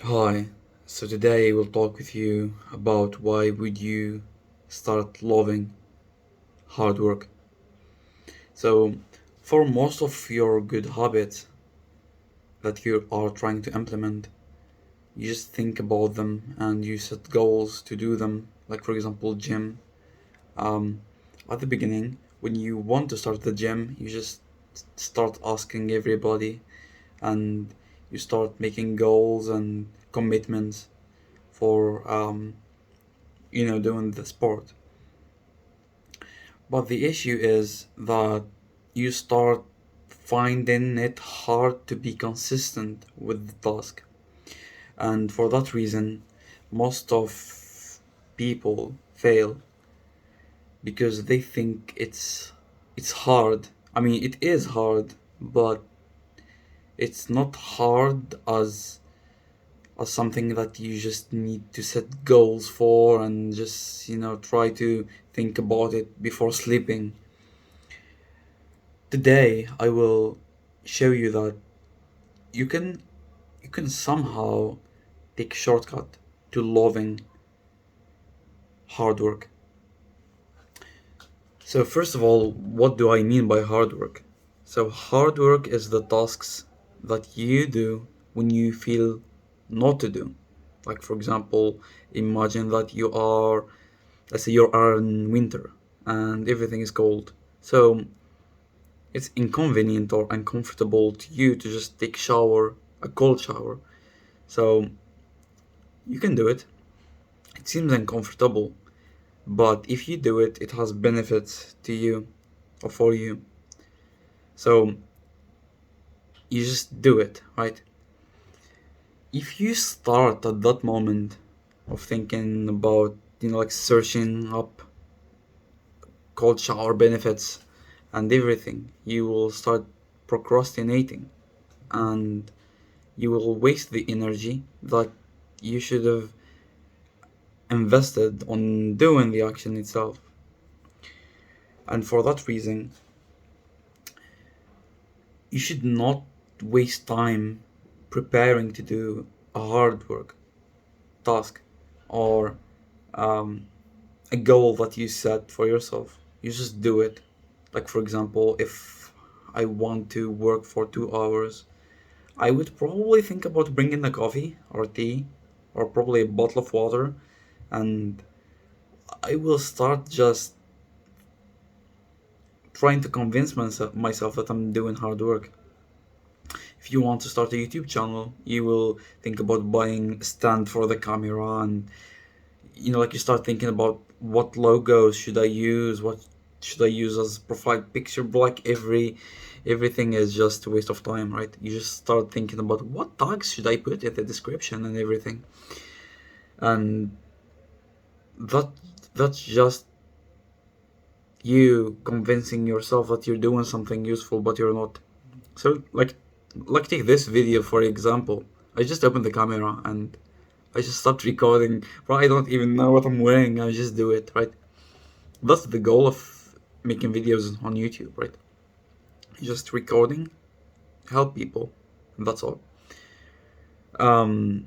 Hi, so today we'll talk with you about why would you start loving hard work. So, for most of your good habits that you are trying to implement, you just think about them and you set goals to do them. Like for example, gym. Um, at the beginning, when you want to start the gym, you just start asking everybody and you start making goals and commitments for doing the sport. But the issue is that you start finding it hard to be consistent with the task. And for that reason, most of people fail because they think it's hard. I mean, it is hard, but it's not hard as something that you just need to set goals for and just, try to think about it before sleeping. Today, I will show you that you can you can somehow take shortcut to loving hard work. So first of all, what do I mean by hard work? So hard work is the tasks that you do when you feel not to do. Like for example, imagine that let's say you are in winter and everything is cold. So it's inconvenient or uncomfortable to you to just take shower, a cold shower. So you can do it. It seems uncomfortable, but if you do it, it has benefits to you or for you. So you just do it, right? If you start at that moment of thinking about, like searching up cold shower benefits and everything, you will start procrastinating and you will waste the energy that you should have invested on doing the action itself. And for that reason, you should not waste time preparing to do a hard work task or um, a goal that you set for yourself. You just do it. Like, for example, if I want to work for 2 hours, I would probably think about bringing a coffee or tea or probably a bottle of water, and I will start just trying to convince myself that I'm doing hard work. If you want to start a YouTube channel, you will think about buying a stand for the camera and like you start thinking about what logos should I use, what should I use as profile picture, but like everything is just a waste of time, right? You just start thinking about what tags should I put in the description and everything. And that that's just you convincing yourself that you're doing something useful but you're not. So like take this video for example. I just opened the camera and I just stopped recording. Right, I don't even know what I'm wearing. I just do it, right? That's the goal of making videos on YouTube, right? Just recording, help people, and that's all. Um,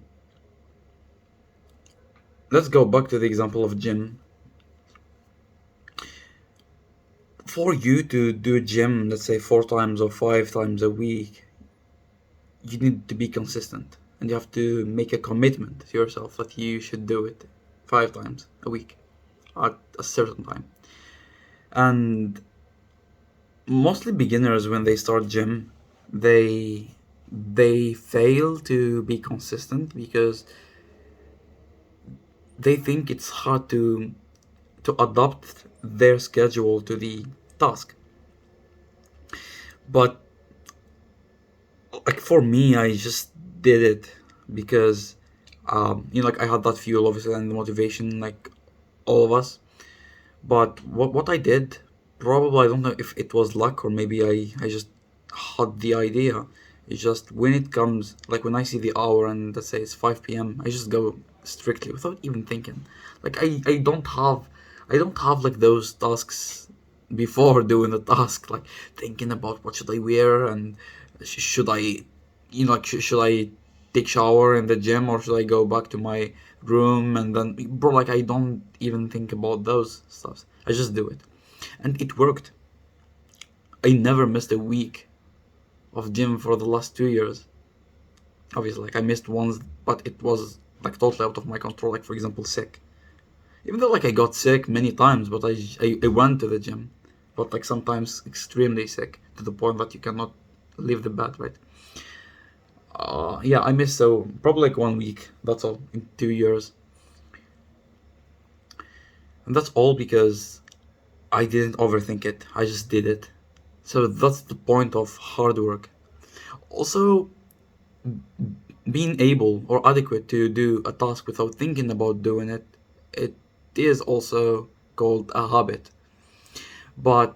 let's go back to the example of gym. For you to do gym, let's say 4 times or 5 times a week, you need to be consistent and you have to make a commitment to yourself that you should do it 5 times a week at a certain time. And mostly beginners when they start gym, they fail to be consistent because they think it's hard to adapt their schedule to the task. But like for me, I just did it because like I had that fuel obviously and the motivation like all of us. But what I did, probably I don't know if it was luck or maybe I just had the idea. It's just when it comes, like when I see the hour and let's say it's 5 p.m., I just go strictly without even thinking. Like I don't have like those tasks before doing the task, like thinking about what should I wear and should I, like should I take shower in the gym, or should I go back to my room and then, bro, like I don't even think about those stuffs. I just do it. And it worked. I never missed a week of gym for the last 2 years. Obviously, like I missed once, but it was like totally out of my control. Like for example, sick. Even though like I got sick many times, but I went to the gym, but like sometimes extremely sick to the point that you cannot leave the bed, right? Yeah, I missed so probably like 1 week. That's all in 2 years, and that's all because I didn't overthink it. I just did it. So that's the point of hard work. Also, being able or adequate to do a task without thinking about doing it, it is also called a habit. But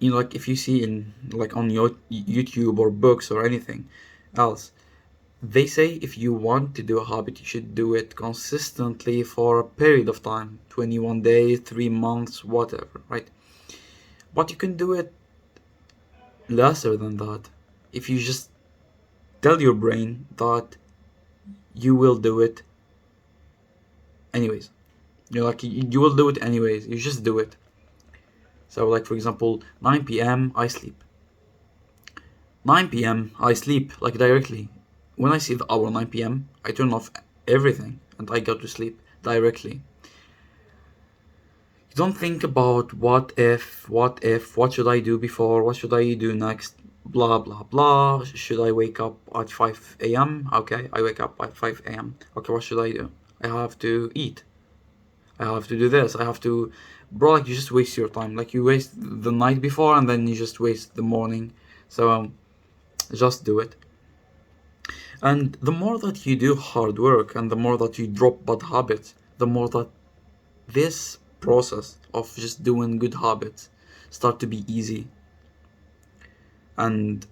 like if you see in like on your YouTube or books or anything else, they say if you want to do a habit, you should do it consistently for a period of time, 21 days, 3 months, whatever, right? But you can do it lesser than that if you just tell your brain that you will do it anyways. You're like you will do it anyways. You just do it. So like for example, 9 p.m. I sleep. 9 p.m. I sleep like directly. When I see the hour 9 p.m., I turn off everything and I go to sleep directly. You don't think about what should I do before, what should I do next, blah blah blah. Should I wake up at 5 a.m.? Okay, I wake up at 5 a.m. Okay, what should I do? I have to eat. I have to do this. I have to, bro. Like you just waste your time. Like you waste the night before, and then you just waste the morning. So just do it. And the more that you do hard work, and the more that you drop bad habits, the more that this process of just doing good habits start to be easy. And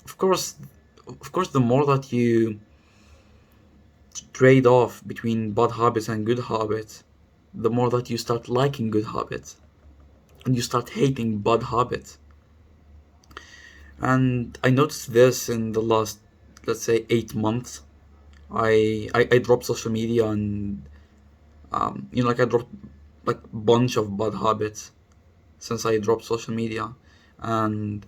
of course, the more that you trade off between bad habits and good habits, the more that you start liking good habits and you start hating bad habits. And I noticed this in the last, let's say, 8 months. I dropped social media, and like I dropped like a bunch of bad habits since I dropped social media. And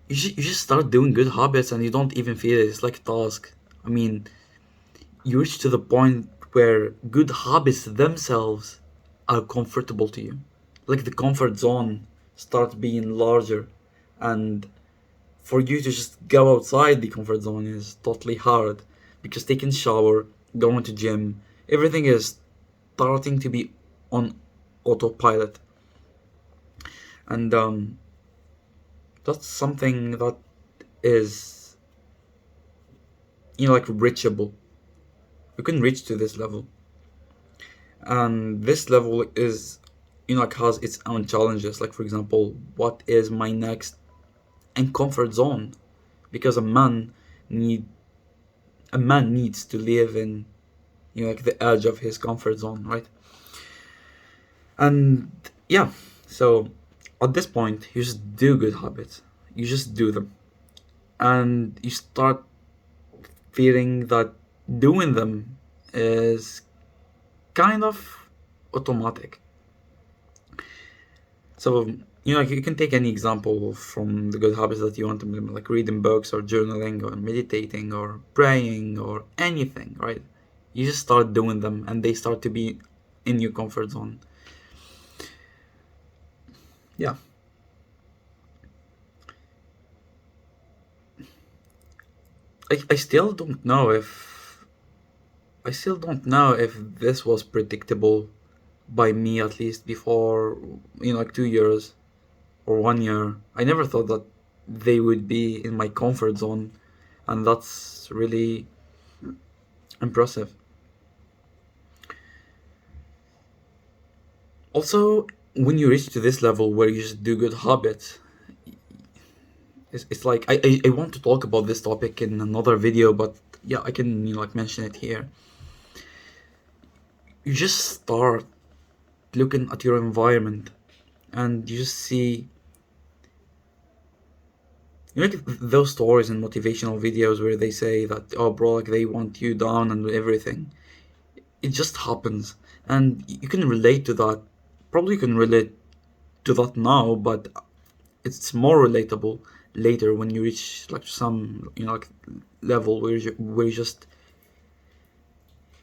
you just start doing good habits and you don't even feel it. It's like a task. I mean, you reach to the point where good habits themselves are comfortable to you. Like the comfort zone starts being larger, and for you to just go outside the comfort zone is totally hard because taking shower, going to gym, everything is starting to be on autopilot. And that's something that is like reachable. You can reach to this level, and this level is like has its own challenges. Like for example, what is my next and comfort zone? Because need a man needs to live in like the edge of his comfort zone, right? And yeah, so at this point you just do good habits, you just do them, and you start feeling that doing them is kind of automatic. So like you can take any example from the good habits that you want to do, like reading books or journaling or meditating or praying or anything, right? You just start doing them and they start to be in your comfort zone. Yeah. I still don't know if this was predictable by me, at least before like 2 years or 1 year. I never thought that they would be in my comfort zone, and that's really impressive. Also, when you reach to this level where you just do good habits, it's like I want to talk about this topic in another video, but yeah, I can like mention it here. You just start looking at your environment and you just see You know, like those stories and motivational videos where they say that, oh, bro, like they want you down and everything. It just happens, and you can relate to that. Probably you can relate to that now, but it's more relatable later when you reach like some, like level where you just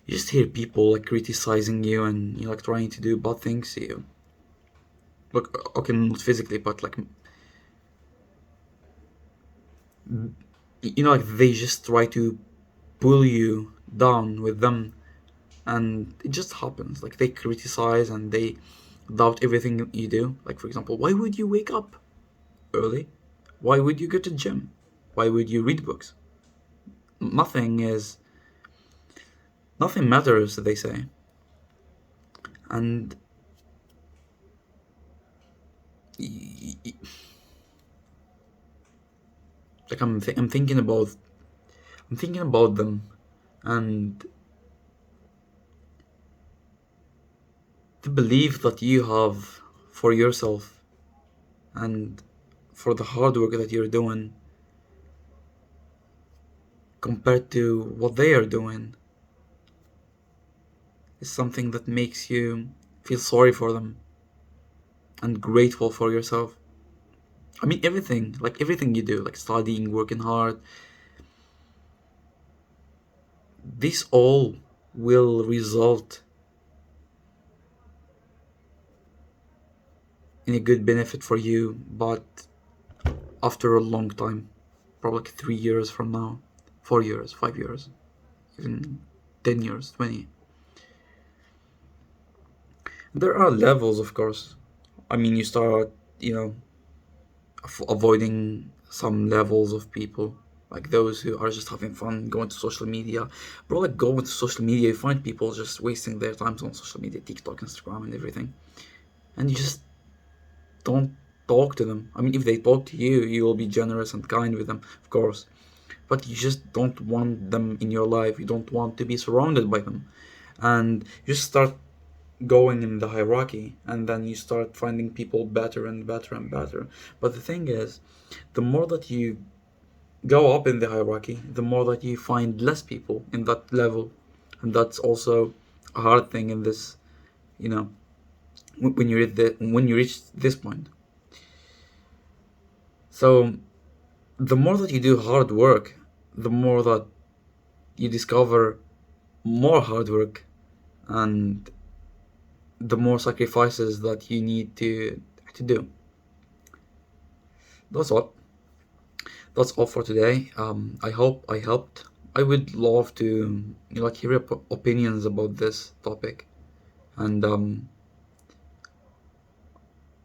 hear people like criticizing you and like trying to do bad things to you. Look, okay, not physically, but like like they just try to pull you down with them, and it just happens. Like they criticize and they doubt everything you do. Like for example, why would you wake up early? Why would you go to gym? Why would you read books? Nothing is nothing matters, they say. And like I'm thinking about them, and the belief that you have for yourself and for the hard work that you're doing compared to what they are doing is something that makes you feel sorry for them and grateful for yourself. I mean, everything, like everything you do, like studying, working hard, this all will result in a good benefit for you, but after a long time, probably like 3 years from now, 4 years, 5 years, even 10 years, 20. There are levels, of course. I mean, you start, avoiding some levels of people, like those who are just having fun going to social media. Bro, like going to social media, you find people just wasting their times on social media, TikTok, Instagram, and everything, and you just don't talk to them. I mean, if they talk to you, you will be generous and kind with them, of course, but you just don't want them in your life. You don't want to be surrounded by them, and you just start going in the hierarchy, and then you start finding people better and better and better. But the thing is, the more that you go up in the hierarchy, the more that you find less people in that level, and that's also a hard thing in this, you know, when you reach this point. So the more that you do hard work, the more that you discover more hard work, and the more sacrifices that you need to do. That's all. That's all for today. I hope I helped. I would love to like hear your opinions about this topic, and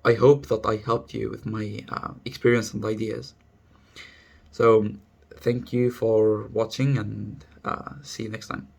I hope that I helped you with my experience and ideas. So thank you for watching, and see you next time.